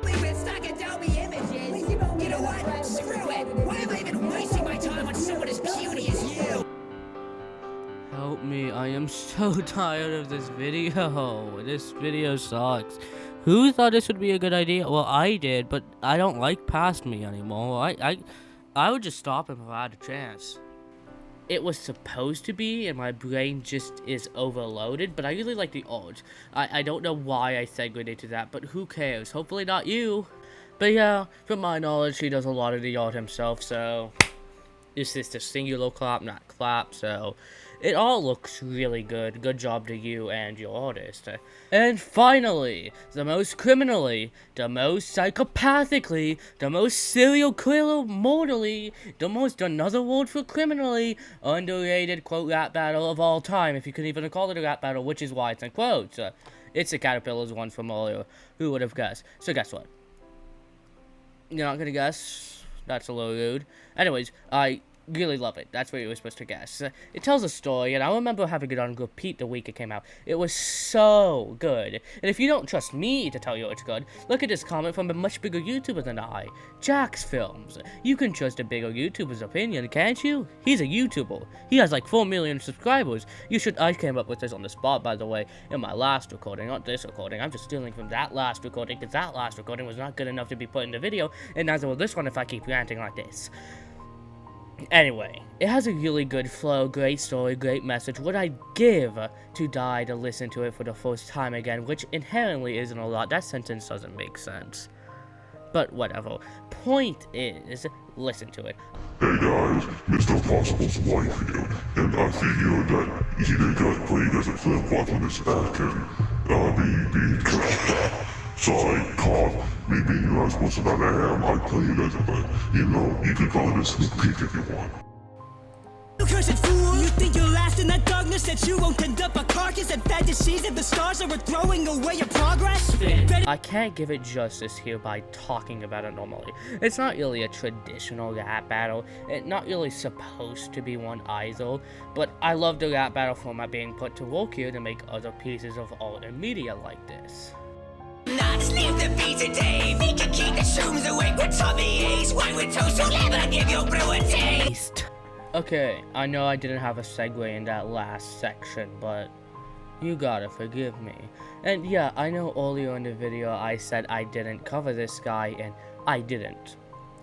We've been stuck in Adobe Images. You know what? Screw it. Why am I even wasting my time on someone as puny as you?
Help me, I am so tired of this video. This video sucks. Who thought this would be a good idea? Well, I did, but I don't like Past Me anymore. I would just stop him if I had a chance. It was supposed to be, and my brain just is overloaded, but I really like the art. I don't know why I segued into that, but who cares? Hopefully not you. But yeah, from my knowledge, he does a lot of the art himself, so... It's just a singular clap, not clap, so... It all looks really good. Good job to you and your artist. And finally, the most criminally, the most psychopathically, the most serial killer mortally, the most another word for criminally underrated quote rap battle of all time, if you can even call it a rap battle, which is why it's in quotes. It's the Caterpillars one from earlier. Who would have guessed? So guess what? You're not gonna guess? That's a little rude. Anyways, I really love it. That's what you were supposed to guess. It tells a story, and I remember having it on repeat the week it came out. It was so good. And if you don't trust me to tell you it's good, look at this comment from a much bigger YouTuber than I, Jax Films. You can trust a bigger YouTuber's opinion, can't you? He's a YouTuber. He has like 4 million subscribers. I came up with this on the spot, by the way, in my last recording, not this recording. I'm just stealing from that last recording, because that last recording was not good enough to be put in the video, and neither will this one if I keep ranting like this. Anyway, it has a really good flow, great story, great message. What I'd give to die to listen to it for the first time again, which inherently isn't a lot. That sentence doesn't make sense. But whatever. Point is, listen to it.
Hey guys, Mr. Possible's wife here, and I figured that you guys playing as a flip watching this acting. Sorry, caught. Maybe you're not supposed to know that I am. I played as it, but, you know, you can call it a sneak peek if you want.
Because cursed fool. You think you'll last in that darkness, that you won't end up a carcass, that fantasies of the stars are throwing away your progress?
I can't give it justice here by talking about it normally. It's not really a traditional rap battle. It's not really supposed to be one either, but I love the rap battle format being put to work here to make other pieces of art and media like this.
Not sleep the beat today. We can keep the shrooms awake with Tommy Ace. Wine with toast will never give your brew a taste.
Okay, I know I didn't have a segue in that last section, but you gotta forgive me. And yeah, I know earlier in the video I said I didn't cover this guy, and I didn't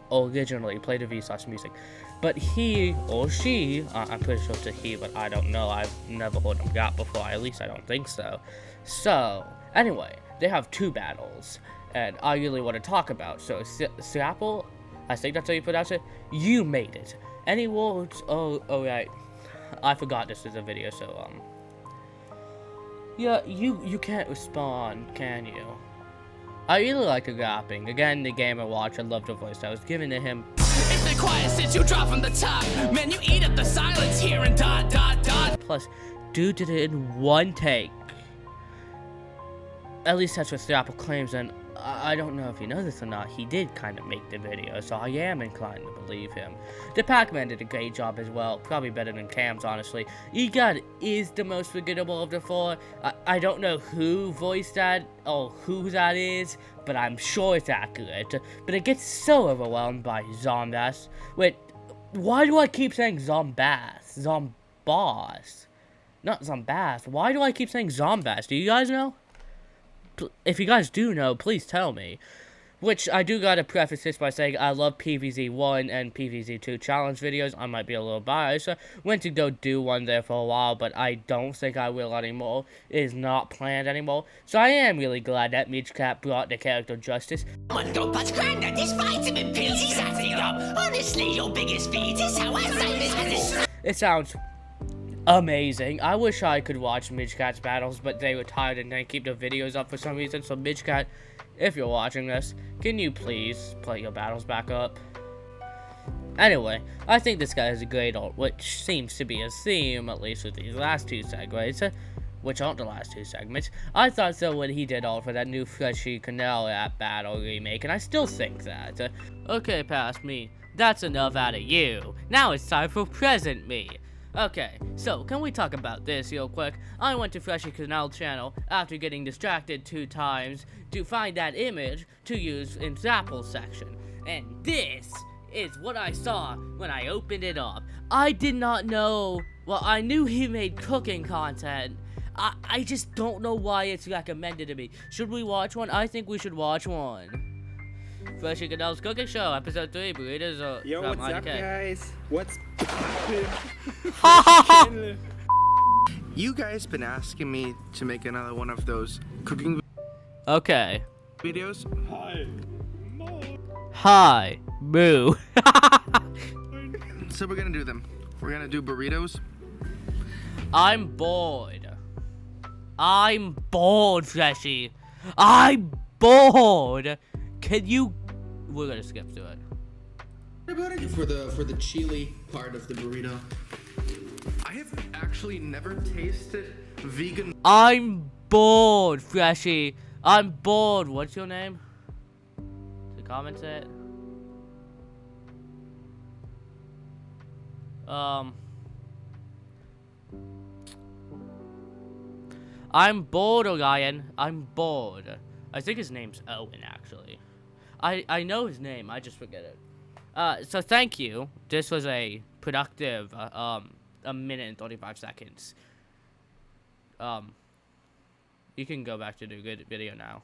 originally play the Vsauce music. But he or she, I'm pretty sure it's a he, but I don't know. I've never heard him rap before, at least I don't think so. So, anyway, they have two battles, and I really want to talk about. So, Seapple, I think that's how you pronounce it. You made it. Any words? Oh right. I forgot this is a video, so yeah, you can't respond, can you? I really like the rapping. Again, the Gamer Watch, I love the voice I was giving to him.
It's the quiet since you drop from the top. Man, you eat up the silence here and ...
Plus, dude did it in one take. At least that's what Seapple claims, and I don't know if you know this or not, he did kind of make the video, so I am inclined to believe him. The Pac-Man did a great job as well, probably better than Cam's, honestly. EGOD is the most forgettable of the four. I don't know who voiced that, or who that is, but I'm sure it's accurate. But it gets so overwhelmed by Zombass. Wait, why do I keep saying Zombass? Zombass. Not Zombass. Why do I keep saying Zombass? Do you guys know? If you guys do know, please tell me. Which, I do gotta preface this by saying I love PvZ1 and PvZ2 challenge videos. I might be a little biased. I went to go do one there for a while, but I don't think I will anymore. It is not planned anymore. So I am really glad that Midgecat brought the character justice.
This vitamin pills he's acting up. Honestly, your biggest feed is how Alzheimer's.
It sounds amazing. I wish I could watch Midgecat's battles, but they retired and didn't keep the videos up for some reason. So Midgecat, if you're watching this, can you please play your battles back up? Anyway, I think this guy has a great art, which seems to be a theme, at least with these last two segments, which aren't the last two segments. I thought so when he did art for that new Freshie Canal rap battle remake, and I still think that. Okay, past me. That's enough out of you. Now it's time for present me. Okay, so can we talk about this real quick? I went to Freshie Canal channel after getting distracted 2 times to find that image to use in Zapple's section. And this is what I saw when I opened it up. I did not know, well, I knew he made cooking content. I just don't know why it's recommended to me. Should we watch one? I think we should watch one. Freshie Canal's Cooking Show, Episode 3, Burritos are
Yo,
from
what's up,
IDK.
guys? What's You guys been asking me to make another one of those cooking
Okay.
videos?
Hi, boo.
So we're gonna do them. We're gonna do burritos.
I'm bored. I'm bored, Freshie. I'm bored. Can you... We're gonna skip through it.
What about it for the chili part of the burrito?
I have actually never tasted vegan.
I'm bored, Freshie. I'm bored. What's your name? To comment it. I'm bored, Orion. I'm bored. I think his name's Owen, actually. I know his name, I just forget it. So thank you. This was a productive, a minute and 35 seconds. You can go back to the good video now.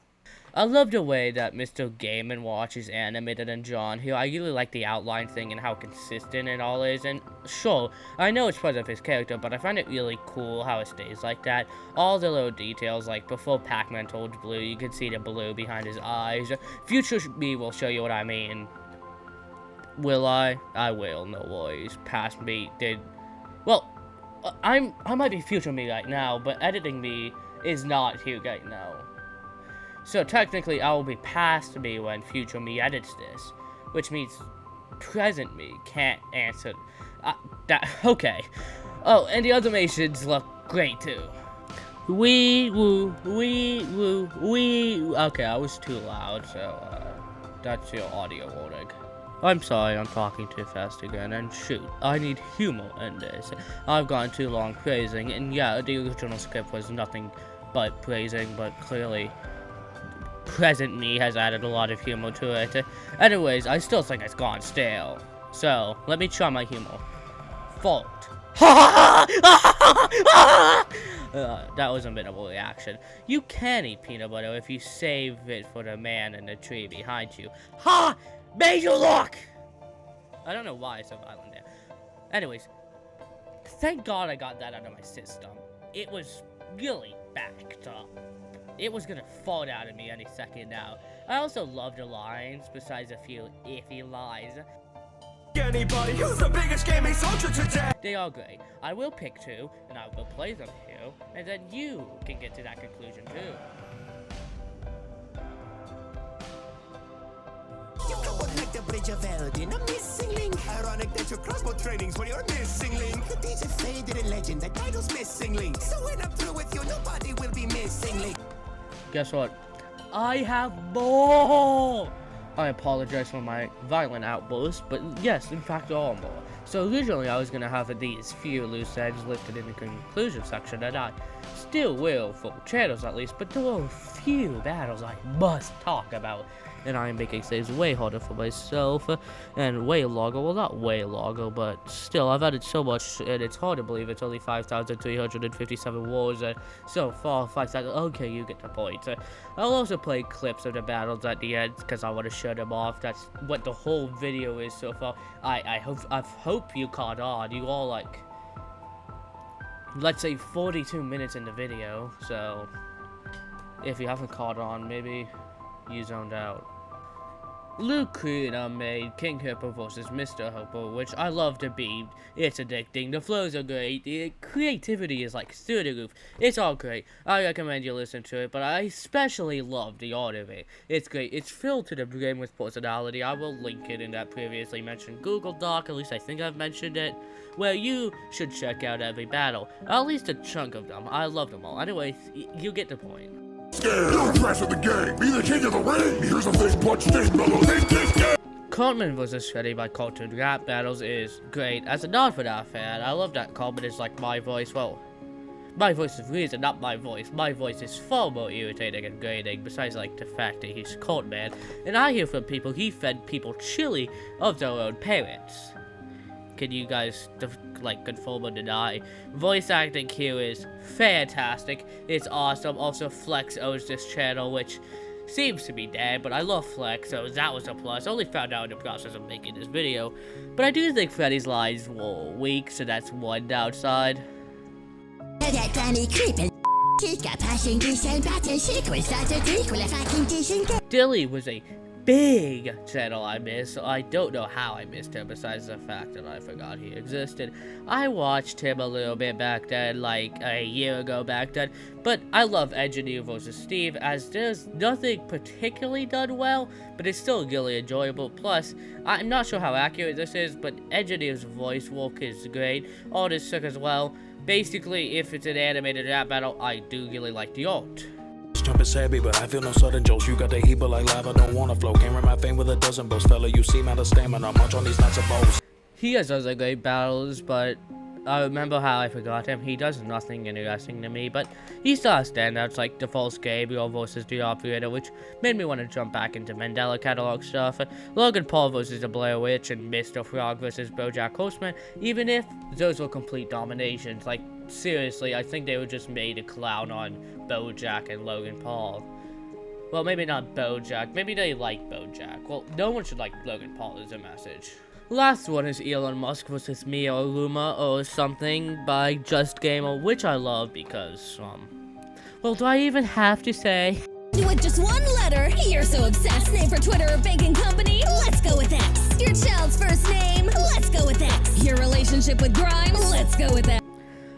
I love the way that Mr. Game & Watch is animated and drawn here. I really like the outline thing and how consistent it all is. And sure, I know it's part of his character, but I find it really cool how it stays like that. All the little details, like before Pac-Man turns blue, you can see the blue behind his eyes. Future me will show you what I mean. Will I? I will, no worries. Past me did... Well, I might be future me right now, but editing me is not here right now. So technically, I will be past me when future me edits this, which means present me can't answer. Okay. Oh, and the animations look great too. Wee woo, wee woo, wee. Okay, I was too loud, so that's your audio warning. I'm sorry, I'm talking too fast again, and shoot, I need humor in this. I've gone too long praising, and yeah, the original script was nothing but praising, but clearly present me has added a lot of humor to it. Anyways, I still think it's gone stale. So, let me try my humor. Fault. That was a minimal reaction. You can eat peanut butter if you save it for the man in the tree behind you. Ha! Made you look! I don't know why it's so violent there. Anyways, thank God I got that out of my system. It was really backed up. It was gonna fall out of me any second now. I also love the lines, besides a few iffy lines.
Anybody who's the biggest gaming soldier today?
They are great. I will pick two, and I will play them to you, and then you can get to that conclusion too.
You come on like the bridge of Eldin, a missing link. Ironic that your crossbow training's when you're missing link. The DJ faded in legend, the title's missing link. So when I'm through with you, nobody will be missing link.
Guess what? I have more! I apologize for my violent outburst, but yes, in fact, all more. So originally I was going to have these few loose ends lifted in the conclusion section, and I still will for channels at least, but there are a few battles I must talk about. And I am making things way harder for myself, and way longer. Well, not way longer, but still, I've added so much, and it's hard to believe it's only 5,357 wars, and so far, 5,000. Okay, you get the point. I'll also play clips of the battles at the end, because I want to show them off. That's what the whole video is so far. I hope you caught on. You all, like, let's say 42 minutes in the video, so if you haven't caught on, maybe you zoned out. Lucina made King Hippo vs. Mr. Hippo, which I love to beat. It's addicting, the flows are great, the creativity is like through the roof. It's all great. I recommend you listen to it, but I especially love the art of it. It's great. It's filled to the brim with personality. I will link it in that previously mentioned Google Doc, at least I think I've mentioned it, where you should check out every battle. At least a chunk of them. I love them all. Anyways, you get the point.
Scared, you're impressed with the game. Be the king of the ring. Here's a big punch, big mellow,
Cartman vs. Freddy by Cartoon Rap Battles is great. As a non-FNAF fan, I love that Cartman is like my voice. Well, my voice is reason, not my voice. My voice is far more irritating and grating, besides like the fact that he's Cartman. And I hear from people he fed people chili of their own parents. Can you guys like confirm or deny? Voice acting here is fantastic. It's awesome. Also, Flex owns this channel, which seems to be dead, but I love Flex, so that was a plus. I only found out in the process of making this video. But I do think Freddy's lines were weak, so that's one downside. Dilly was a big channel I missed, so I don't know how I missed him besides the fact that I forgot he existed. I watched him a little bit back then, like a year ago back then, but I love Engineer vs. Steve, as there's nothing particularly done well, but it's still really enjoyable. Plus, I'm not sure how accurate this is, but Engineer's voice work is great, art is sick as well. Basically, if it's an animated rap battle, I do really like the art.
Jumping savvy, but I feel no sudden jolts. You got the heat, but like lava, don't wanna flow. Can't run my fame with a dozen bows. Fella, you seem out of stamina. Munch on these nuts and bolts.
He has other great battles, but I remember how I forgot him. He does nothing interesting to me, but he still has standouts like the False Gabriel versus the Operator, which made me want to jump back into Mandela catalog stuff. Logan Paul versus the Blair Witch, and Mr. Frog versus BoJack Horseman, even if those were complete dominations. Like, seriously, I think they were just made to clown on BoJack and Logan Paul. Well, maybe not BoJack. Maybe they like BoJack. Well, no one should like Logan Paul is a message. Last one is Elon Musk vs. Mia or Luma or something by Just Gamer, which I love because, well, do I even have to say?
With just one letter, you're so obsessed. Name for Twitter or banking company? Let's go with X. Your child's first name? Let's go with X. Your relationship with Grime? Let's go with X.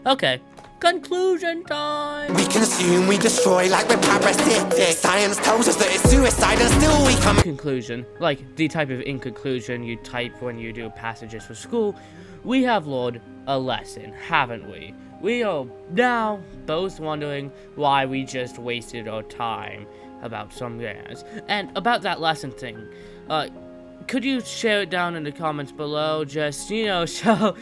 Okay. Conclusion time!
We consume, we destroy like we're parasitic. Science tells us that it's suicide and still we come.
Conclusion. Like the type of in conclusion you type when you do passages for school. we have learned a lesson, haven't we? We are now both wondering why we just wasted our time about some games. And about that lesson thing, could you share it down in the comments below? Just, you know, so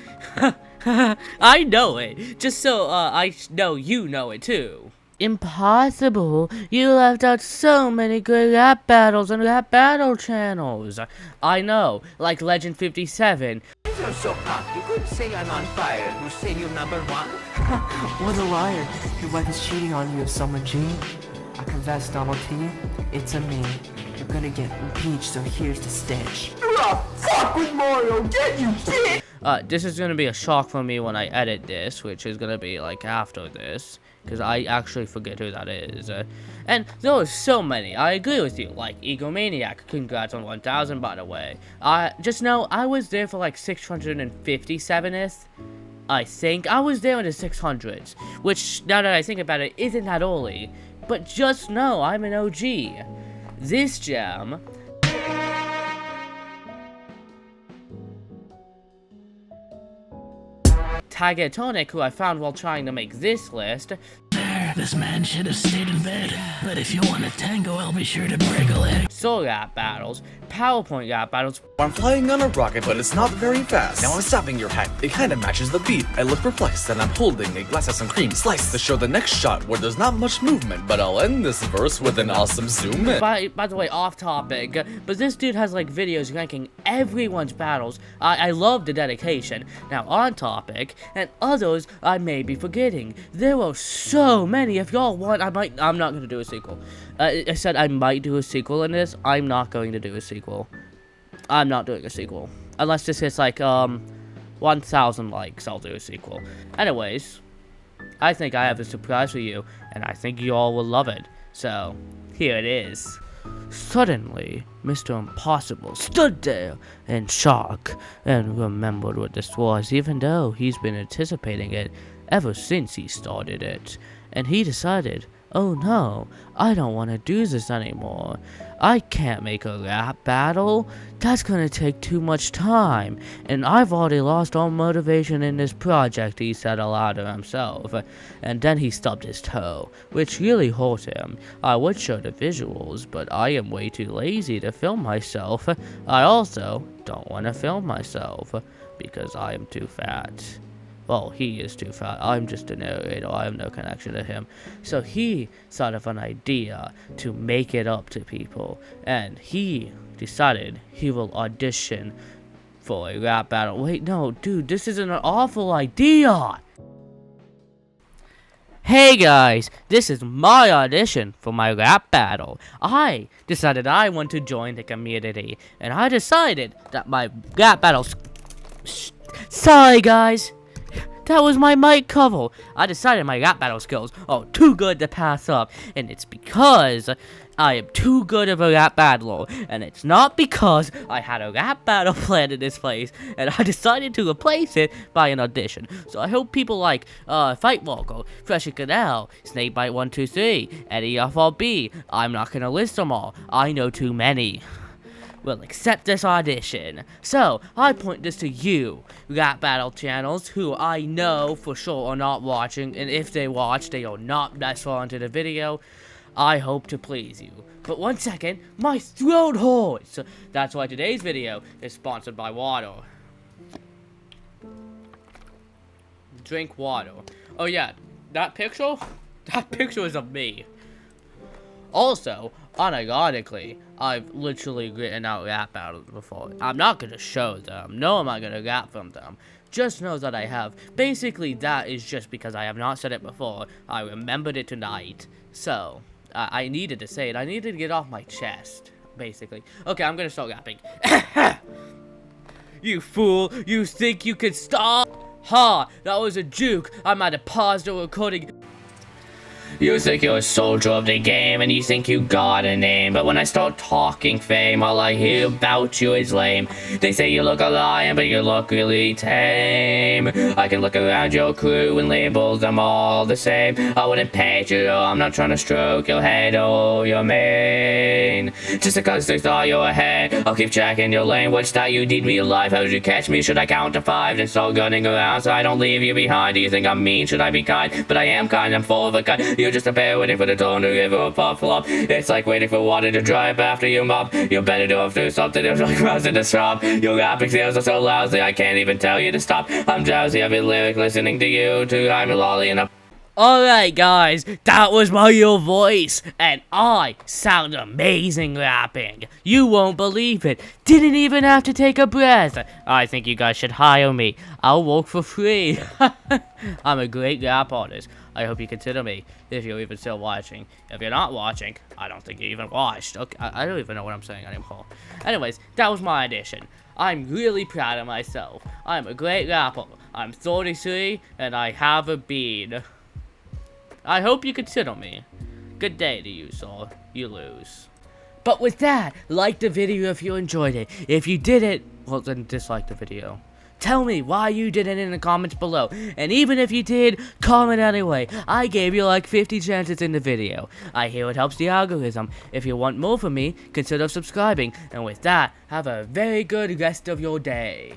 I know it. Just so I know you know it too. Impossible. You left out so many good rap battles and rap battle channels. I know, like Legend 57.
You're so hot, you could say I'm on fire. You say you're number one?
What a liar. Your wife is cheating on you, Summer G. I confess, Donald T. It's a me. You're gonna get impeached, so here's the stitch.
Fuck with Mario, get you, bitch!
This is gonna be a shock for me when I edit this, which is gonna be like after this, because I actually forget who that is. And there are so many. I agree with you, like Egomaniac. Congrats on 1,000, by the way. Just know I was there for like 657th. I think I was there in the 600s, which now that I think about it, isn't that early. But just know I'm an OG. This jam. Tagatonic, who I found while trying to make this list.
This man should have stayed in bed, but if you want a tango, I'll be sure to break a leg.
Soul rap battles, PowerPoint rap battles.
I'm flying on a rocket, but it's not very fast. Now I'm stopping your hat. It kinda matches the beat. I look perplexed, and I'm holding a glass of some cream slice to show the next shot where there's not much movement, but I'll end this verse with an awesome zoom in.
By the way, off topic, but this dude has like videos ranking everyone's battles. I love the dedication. Now on topic, and others I may be forgetting. There are so many. If y'all want, I'm not gonna do a sequel. I said I might do a sequel in this. I'm not going to do a sequel. I'm not doing a sequel. Unless this hits like 1,000 likes, I'll do a sequel. Anyways, I think I have a surprise for you, and I think you all will love it. So, here it is. Suddenly, Mr. Impossible stood there in shock and remembered what this was, even though he's been anticipating it ever since he started it. And he decided, oh no, I don't want to do this anymore. I can't make a rap battle. That's gonna take too much time. And I've already lost all motivation in this project, he said aloud to himself. And then he stubbed his toe, which really hurt him. I would show the visuals, but I am way too lazy to film myself. I also don't want to film myself, because I am too fat. Well, he is too fat. I'm just a narrator. I have no connection to him. So he thought of an idea to make it up to people. And he decided he will audition for a rap battle. Wait, no, dude, this is an awful idea. Hey guys, this is my audition for my rap battle. I decided I want to join the community. And I decided that my rap battles... Sorry guys. That was my mic cover. I decided my rap battle skills are too good to pass up, and it's because I am too good of a rap battler, and it's not because I had a rap battle planned in this place, and I decided to replace it by an audition. So I hope people like Fight Walker, Fresh Canal, Snakebite 123, and ERB. I'm not gonna list them all. I know too many. Will accept this audition. So, I point this to you, rap battle channels, who I know for sure are not watching, and if they watch, they are not that far into the video. I hope to please you. But one second, my throat hurts! That's why today's video is sponsored by water. Drink water. Oh yeah, that picture is of me. Also, unironically, I've literally written out rap battles before. I'm not gonna show them. No, I'm not gonna rap from them. Just know that I have. Basically, that is just because I have not said it before. I remembered it tonight. So, I needed to say it. I needed to get off my chest, basically. Okay, I'm gonna start rapping. You fool! You think you could stop? Ha! That was a juke. I might have paused the recording. You think you're a soldier of the game, and you think you got a name. But when I start talking fame, all I hear about you is lame. They say you look a lion, but you look really tame. I can look around your crew and label them all the same. I wouldn't pet you, I'm not trying to stroke your head or your mane. Just because they thought you were ahead, I'll keep checking your lane. What's that you need me alive? How did you catch me? Should I count to 5 and start gunning around so I don't leave you behind? Do you think I'm mean? Should I be kind? But I am kind, I'm full of a kind. You're just a bear waiting for the dawn to give a puff flop. It's like waiting for water to dry up after you mop. You better do something, it's like rousing in the swamp. Your rapping skills are so lousy, I can't even tell you to stop. I'm drowsy, I've been lyric listening to you, I'm a lolly and a... Alright guys, that was my real voice, and I sound amazing rapping. You won't believe it. Didn't even have to take a breath. I think you guys should hire me. I'll work for free. I'm a great rap artist. I hope you consider me, if you're even still watching. If you're not watching, I don't think you even watched. Okay, I don't even know what I'm saying anymore. Anyways, that was my audition. I'm really proud of myself. I'm a great rapper. I'm 33, and I have a beard. I hope you consider me. Good day to you, sir. You lose. But with that, like the video if you enjoyed it. If you didn't, well then dislike the video. Tell me why you didn't in the comments below. And even if you did, comment anyway. I gave you like 50 chances in the video. I hear it helps the algorithm. If you want more from me, consider subscribing. And with that, have a very good rest of your day.